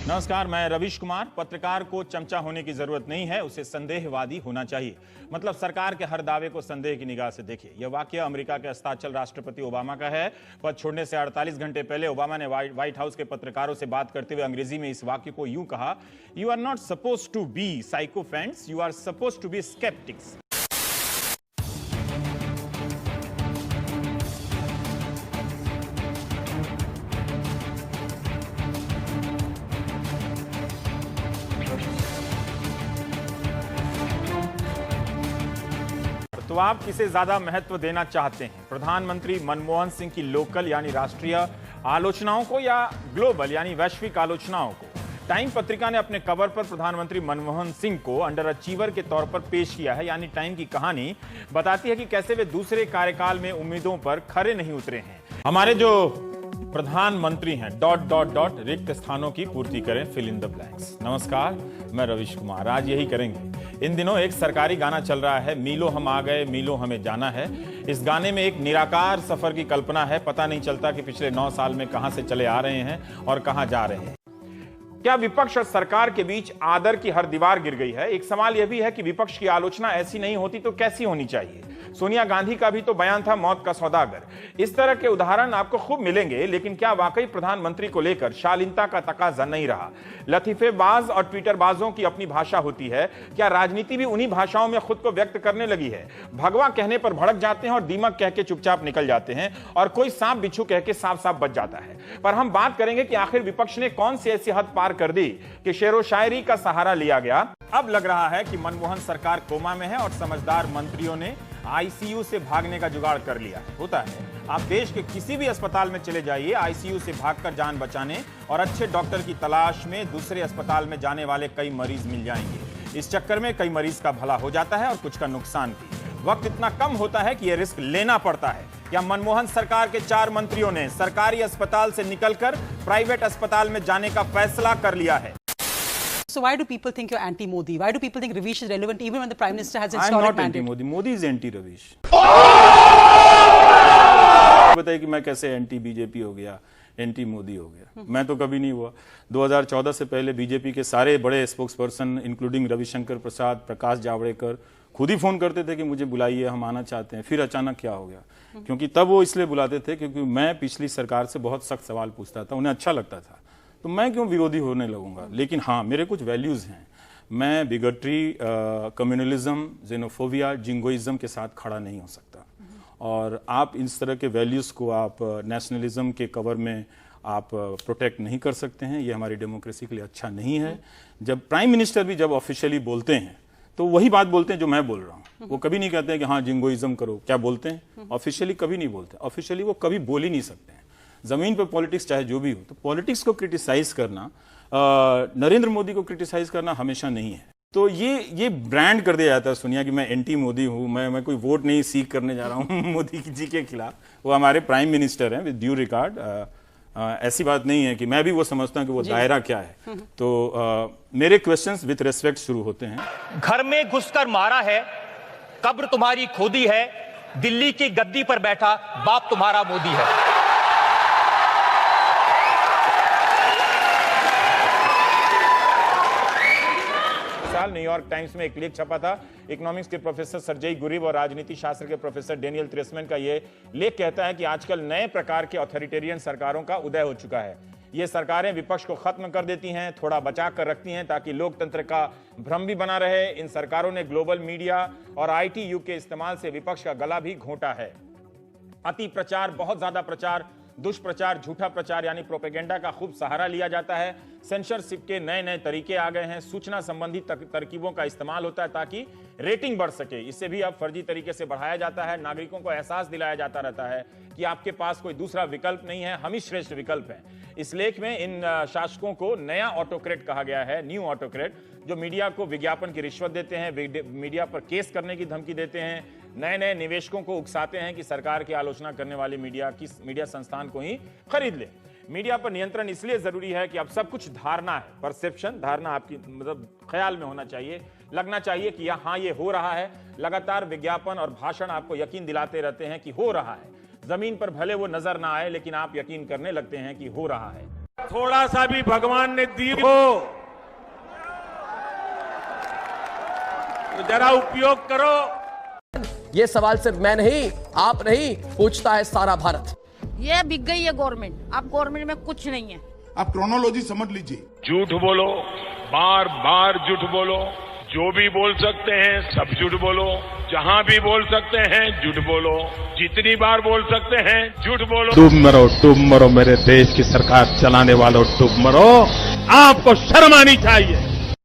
नमस्कार, मैं रविश कुमार। पत्रकार को चमचा होने की जरूरत नहीं है, उसे संदेहवादी होना चाहिए। मतलब सरकार के हर दावे को संदेह की निगाह से देखिए। यह वाक्य अमेरिका के अस्ताचल राष्ट्रपति ओबामा का है। पद छोड़ने से 48 घंटे पहले ओबामा ने व्हाइट हाउस के पत्रकारों से बात करते हुए अंग्रेजी में इस वाक्य को यूं कहा, you are not suppose to be sycophants, you are suppose to be sceptics. तो आप किसे ज्यादा महत्व देना चाहते हैं, प्रधानमंत्री मनमोहन सिंह की लोकल यानी राष्ट्रीय आलोचनाओं को या ग्लोबल यानी वैश्विक आलोचनाओं को? टाइम पत्रिका ने अपने कवर पर प्रधानमंत्री मनमोहन सिंह को अंडर अचीवर के तौर पर पेश किया है। यानी टाइम की कहानी बताती है कि कैसे वे दूसरे कार्यकाल में उम्मीदों पर खरे नहीं उतरे हैं। हमारे जो प्रधानमंत्री हैं ... रिक्त स्थानों की पूर्ति करें, फिल इन द ब्लैंक्स। नमस्कार, मैं रविश कुमार। आज यही करेंगे। इन दिनों एक सरकारी गाना चल रहा है, मीलों हम आ गए, मीलों हमें जाना है। इस गाने में एक निराकार सफर की कल्पना है। पता नहीं चलता कि पिछले 9 साल में कहां से चले आ रहे हैं और कहां जा रहे हैं। क्या विपक्ष और सरकार के बीच आदर की हर दीवार गिर गई है? एक सवाल यह भी है कि विपक्ष की आलोचना ऐसी नहीं होती तो कैसी होनी चाहिए? सोनिया गांधी का भी तो बयान था, मौत का सौदागर। इस तरह के उदाहरण आपको खूब मिलेंगे, लेकिन क्या वाकई प्रधानमंत्री को लेकर शालीनता का तकाजा नहीं रहा? लतीफेबाज और ट्विटरबाजों की अपनी भाषा होती है, क्या राजनीति भी उन्हीं भाषाओं में खुद को व्यक्त करने लगी है? भगवा कहने पर भड़क जाते हैं और दीमक कह के चुपचाप निकल जाते हैं, और कोई सांप बिच्छू कह के साफ साफ बच जाता है। पर हम बात करेंगे कि आखिर विपक्ष ने कौन सी ऐसी हद पार कर दी कि शेरो शायरी का सहारा लिया गया। अब लग रहा है कि मनमोहन सरकार कोमा में है और समझदार मंत्रियों ने आईसीयू से भागने का जुगाड़ कर लिया है। होता है, आप देश के किसी भी अस्पताल में चले जाइए, आईसीयू से भागकर जान बचाने और अच्छे डॉक्टर की तलाश में दूसरे अस्पताल में जाने वाले कई मरीज मिल जाएंगे। इस चक्कर में कई मरीज का भला हो जाता है और कुछ का नुकसान भी। वक्त इतना कम होता है कि यह रिस्क लेना पड़ता है। या मनमोहन सरकार के 4 मंत्रियों ने सरकारी अस्पताल से निकलकर प्राइवेट अस्पताल में जाने का फैसला कर लिया है। So why do people think you're anti-Modi? Why do people think Ravish is relevant even when the Prime Minister has historic mandate? I'm not anti-Modi. Modi is anti-Ravish. बताइए कि मैं कैसे एंटी-बीजेपी हो गया, एंटी-मोदी हो गया? मैं तो कभी नहीं हुआ। 2014 से पहले बीजेपी के सारे बड़े स्पोक्स पर्सन इंक्लूडिंग रविशंकर प्रसाद, प्रकाश जावड़ेकर खुद ही फोन करते थे कि मुझे बुलाइए, हम आना चाहते हैं। फिर अचानक क्या हो गया? क्योंकि तब वो इसलिए बुलाते थे क्योंकि मैं पिछली सरकार से बहुत सख्त सवाल पूछता था, उन्हें अच्छा लगता था। तो मैं क्यों विरोधी होने लगूंगा? लेकिन हाँ, मेरे कुछ वैल्यूज हैं। मैं बिगटरी, कम्युनलिज्म, जेनोफोबिया, जिंगोइज्म के साथ खड़ा नहीं हो सकता। और आप इस तरह के वैल्यूज को आप नेशनलिज्म के कवर में आप प्रोटेक्ट नहीं कर सकते हैं। ये हमारी डेमोक्रेसी के लिए अच्छा नहीं है। जब प्राइम मिनिस्टर भी जब ऑफिशियली बोलते हैं तो वही बात बोलते हैं जो मैं बोल रहा हूँ। वो कभी नहीं कहते हैं कि हाँ जिंगोइज्म करो। क्या बोलते हैं? ऑफिशियली कभी नहीं बोलते। ऑफिशियली वो कभी बोल ही नहीं सकते हैं। जमीन पर पॉलिटिक्स चाहे जो भी हो, तो पॉलिटिक्स को क्रिटिसाइज करना, नरेंद्र मोदी को क्रिटिसाइज करना हमेशा नहीं है। तो ये ब्रांड कर दिया जाता है सोनिया कि मैं एंटी मोदी हूं, मैं कोई वोट नहीं सीख करने जा रहा हूं मोदी जी के खिलाफ। वो हमारे प्राइम मिनिस्टर हैं, विद ड्यू रिगार्ड। ऐसी बात नहीं है कि मैं भी वो समझता हूं कि वो दायरा क्या है। तो मेरे क्वेश्चंस विद रेस्पेक्ट शुरू होते हैं। घर में घुसकर मारा है, कब्र तुम्हारी खोदी है, दिल्ली की गद्दी पर बैठा बाप तुम्हारा मोदी है। न्यूयॉर्क टाइम्स में एक लेख छपा था। इकोनॉमिक्स के प्रोफेसर सर्जेई गुरिव और राजनीति शास्त्र के प्रोफेसर डेनियल त्रेसमैन का यह लेख कहता है कि आजकल नए प्रकार के ऑथोरिटेरियन सरकारों का उदय हो चुका है। ये सरकारें विपक्ष को खत्म कर देती हैं, थोड़ा बचा कर रखती हैं ताकि लोकतंत्र का भ्रम भी बना रहे। इन सरकारों ने ग्लोबल मीडिया और आईटी युग के इस्तेमाल से विपक्ष का गला भी घोंटा है। अति प्रचार, बहुत ज्यादा प्रचार, दुष्प्रचार, झूठा प्रचार यानी प्रोपेगेंडा का खूब सहारा लिया जाता है। सेंसरशिप के नए नए तरीके आ गए हैं। सूचना संबंधी तरकीबों का इस्तेमाल होता है ताकि रेटिंग बढ़ सके। इससे भी अब फर्जी तरीके से बढ़ाया जाता है। नागरिकों को एहसास दिलाया जाता रहता है कि आपके पास कोई दूसरा विकल्प नहीं है, हम ही श्रेष्ठ विकल्प हैं। इस लेख में इन शासकों को नया ऑटोक्रेट कहा गया है, न्यू ऑटोक्रेट, जो मीडिया को विज्ञापन की रिश्वत देते हैं, मीडिया पर केस करने की धमकी देते हैं, नए नए निवेशकों को उकसाते हैं कि सरकार की आलोचना करने वाले मीडिया संस्थान को ही खरीद ले। मीडिया पर नियंत्रण इसलिए जरूरी है कि अब सब कुछ धारणा है, परसेप्शन, धारणा आपकी मतलब ख्याल में होना चाहिए, लगना चाहिए कि हाँ ये हो रहा है। लगातार विज्ञापन और भाषण आपको यकीन दिलाते रहते हैं कि हो रहा है। जमीन पर भले वो नजर ना आए, लेकिन आप यकीन करने लगते हैं कि हो रहा है। थोड़ा सा भी भगवान ने दी हो तो जरा उपयोग करो। ये सवाल सिर्फ मैं नहीं, आप नहीं, पूछता है सारा भारत। ये बिक गई है गवर्नमेंट, अब गवर्नमेंट में कुछ नहीं है। आप क्रोनोलॉजी समझ लीजिए। झूठ बोलो, बार बार झूठ बोलो, जो भी बोल सकते हैं सब झूठ बोलो, जहां भी बोल सकते हैं झूठ बोलो, जितनी बार बोल सकते हैं झूठ बोलो। डूब मरो मेरे देश की सरकार चलाने वालों, डूब मरो। आपको शर्म आनी चाहिए।